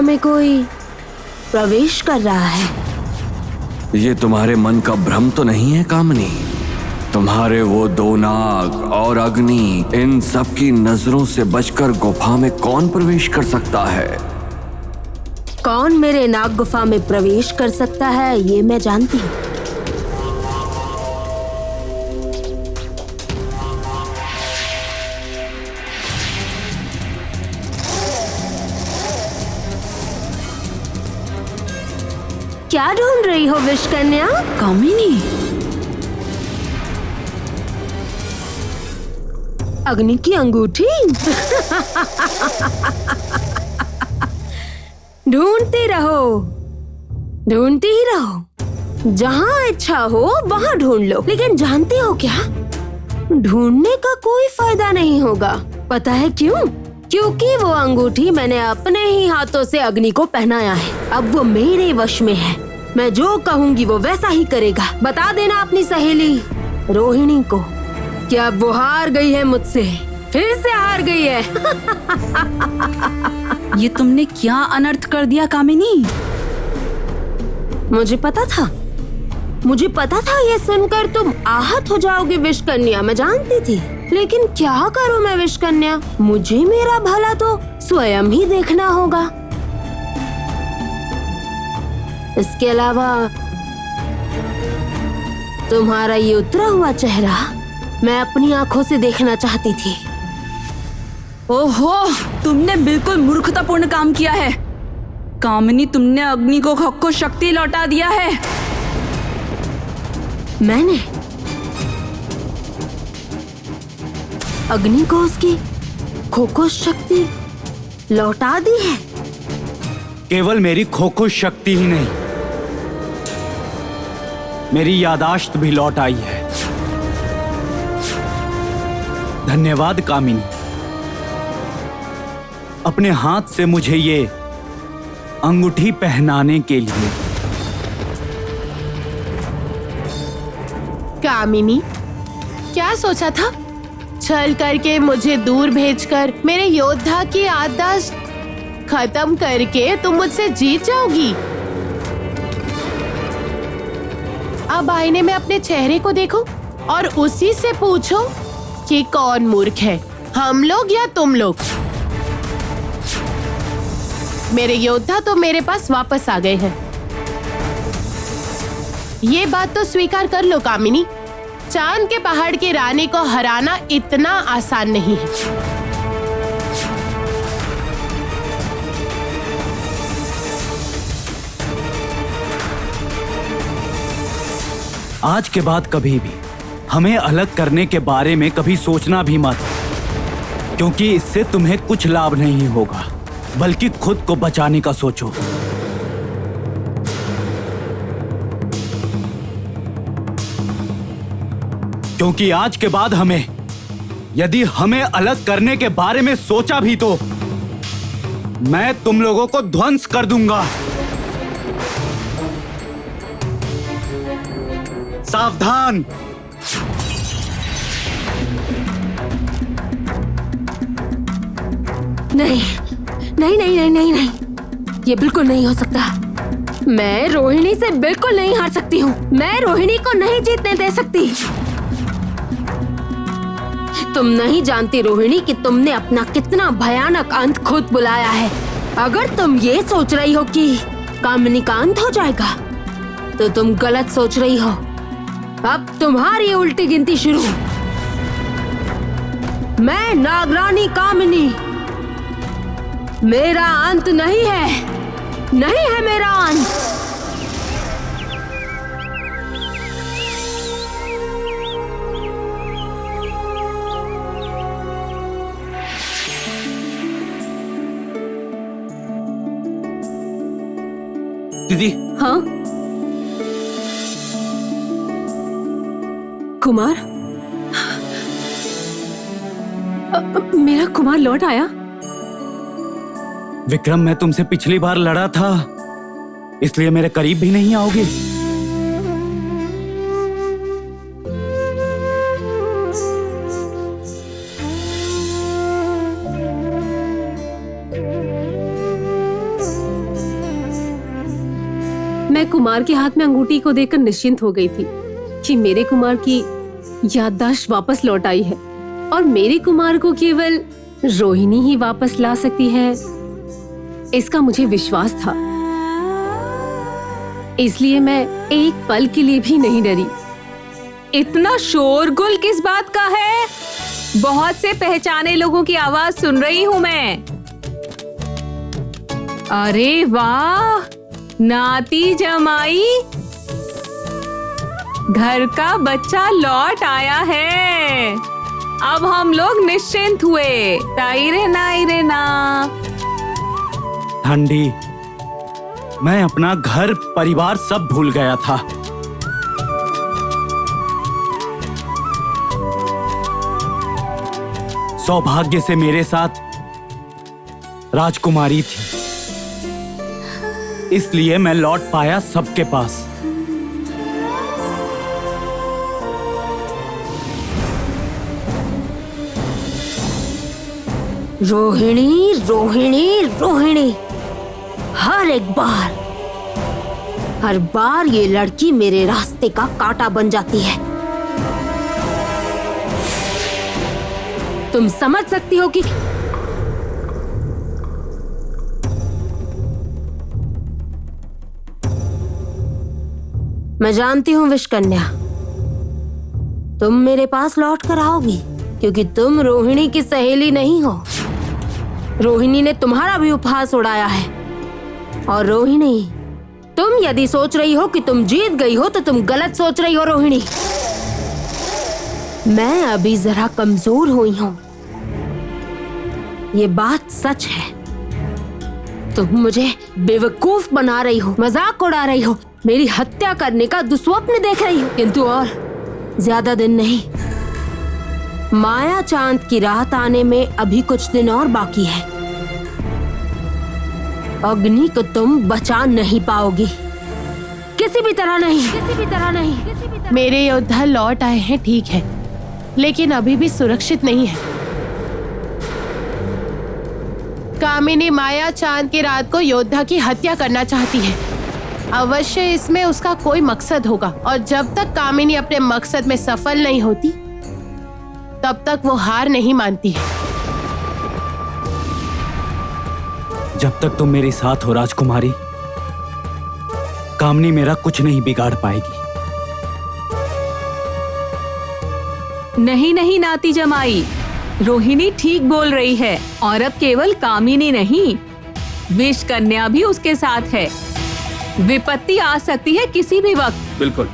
में कोई प्रवेश कर रहा है। ये तुम्हारे मन का भ्रम तो नहीं है कामिनी? तुम्हारे वो दो नाग और अग्नि, इन सब की नजरों से बचकर गुफा में कौन प्रवेश कर सकता है? कौन मेरे नाग गुफा में प्रवेश कर सकता है ये मैं जानती हूँ। क्या ढूंढ रही हो विषकन्या? कामिनी, अग्नि की अंगूठी? ढूंढती रहो, ढूंढती ही रहो। जहाँ इच्छा हो वहाँ ढूंढ लो, लेकिन जानती हो क्या, ढूंढने का कोई फायदा नहीं होगा। पता है क्यों? क्योंकि वो अंगूठी मैंने अपने ही हाथों से अग्नि को पहनाया है। अब वो मेरे वश में है। मैं जो कहूँगी वो वैसा ही करेगा। बता देना अपनी सहेली रोहिणी को कि अब वो हार गई है मुझसे, फिर से हार गई है। ये तुमने क्या अनर्थ कर दिया कामिनी? मुझे पता था ये सुनकर तुम आहत हो जाओगे विषकन्या, मैं जानती थी। लेकिन क्या करूं मैं विषकन्या, मुझे मेरा भला तो स्वयं ही देखना होगा। इसके अलावा तुम्हारा ये उतरा हुआ चेहरा मैं अपनी आंखों से देखना चाहती थी। ओहो, तुमने बिल्कुल मूर्खतापूर्ण काम किया है कामिनी। तुमने अग्नि को खो शक्ति लौटा दिया है। मैंने अग्नि को उसकी खो शक्ति लौटा दी है? केवल मेरी खो शक्ति ही नहीं, मेरी यादाश्त भी लौट आई है। धन्यवाद कामिनी, अपने हाथ से मुझे ये अंगूठी पहनाने के लिए। कामिनी, क्या सोचा था? छल करके मुझे दूर भेजकर मेरे योद्धा की याददाश्त खत्म करके तुम मुझसे जीत जाओगी। अब आईने में अपने चेहरे को देखो और उसी से पूछो कि कौन मूर्ख है, हम लोग या तुम लोग। मेरे योद्धा तो मेरे पास वापस आ गए हैं। ये बात तो स्वीकार कर लो कामिनी, चांद के पहाड़ की रानी को हराना इतना आसान नहीं है। आज के बाद कभी भी हमें अलग करने के बारे में कभी सोचना भी मत, क्योंकि इससे तुम्हें कुछ लाभ नहीं होगा, बल्कि खुद को बचाने का सोचो। क्योंकि आज के बाद यदि हमें अलग करने के बारे में सोचा भी तो मैं तुम लोगों को ध्वंस कर दूंगा। सावधान। नहीं नहीं नहीं नहीं नहीं नहीं, ये बिल्कुल नहीं हो सकता। मैं रोहिणी से बिल्कुल नहीं हार सकती हूँ। मैं रोहिणी को नहीं जीतने दे सकती। तुम नहीं जानती रोहिणी कि तुमने अपना कितना भयानक अंत खुद बुलाया है। अगर तुम ये सोच रही हो कि कामिनी का अंत हो जाएगा तो तुम गलत सोच रही हो। अब तुम्हारी उल्टी गिनती शुरू। मैं नागरानी कामिनी, मेरा अंत नहीं है, नहीं है मेरा अंत। दीदी। हाँ कुमार, मेरा कुमार लौट आया। विक्रम, मैं तुमसे पिछली बार लड़ा था, इसलिए मेरे करीब भी नहीं आओगे। मैं कुमार के हाथ में अंगूठी को देखकर निश्चिंत हो गई थी कि मेरे कुमार की याददाश्त वापस लौट आई है और मेरे कुमार को केवल रोहिणी ही वापस ला सकती है, इसका मुझे विश्वास था। इसलिए मैं एक पल के लिए भी नहीं डरी। इतना शोरगुल किस बात का है? बहुत से पहचाने लोगों की आवाज सुन रही हूँ मैं। अरे वाह, नाती जमाई, घर का बच्चा लौट आया है। अब हम लोग निश्चिंत हुए। ताइरे ना ठंडी, मैं अपना घर परिवार सब भूल गया था। सौभाग्य से मेरे साथ राजकुमारी थी, इसलिए मैं लौट पाया सबके पास। रोहिणी रोहिणी रोहिणी, हर बार ये लड़की मेरे रास्ते का कांटा बन जाती है। तुम समझ सकती हो कि मैं जानती हूँ विषकन्या, तुम मेरे पास लौट कर आओगी क्योंकि तुम रोहिणी की सहेली नहीं हो। रोहिणी ने तुम्हारा भी उपहास उड़ाया है। और रोहिणी, तुम यदि सोच रही हो कि तुम जीत गई हो तो तुम गलत सोच रही हो रोहिणी। मैं अभी जरा कमजोर हुई हूं, ये बात सच है। तुम मुझे बेवकूफ बना रही हो, मजाक उड़ा रही हो, मेरी हत्या करने का दुस्वप्न देख रही हो। किंतु और ज्यादा दिन नहीं, माया चांद की रात आने में अभी कुछ दिन और बाकी है। अग्नि को तुम बचा नहीं पाओगी, किसी भी तरह नहीं। मेरे योद्धा लौट आए हैं, ठीक है, लेकिन अभी भी सुरक्षित नहीं है। कामिनी माया चांद की रात को योद्धा की हत्या करना चाहती है। अवश्य इसमें उसका कोई मकसद होगा, और जब तक कामिनी अपने मकसद में सफल नहीं होती तब तक वो हार नहीं मानती है। जब तक तुम मेरे साथ हो राजकुमारी, कामनी मेरा कुछ नहीं बिगाड़ पाएगी। नहीं नाती जमाई, रोहिणी ठीक बोल रही है। और अब केवल कामिनी नहीं, विषकन्या भी उसके साथ है। विपत्ति आ सकती है किसी भी वक्त। बिल्कुल।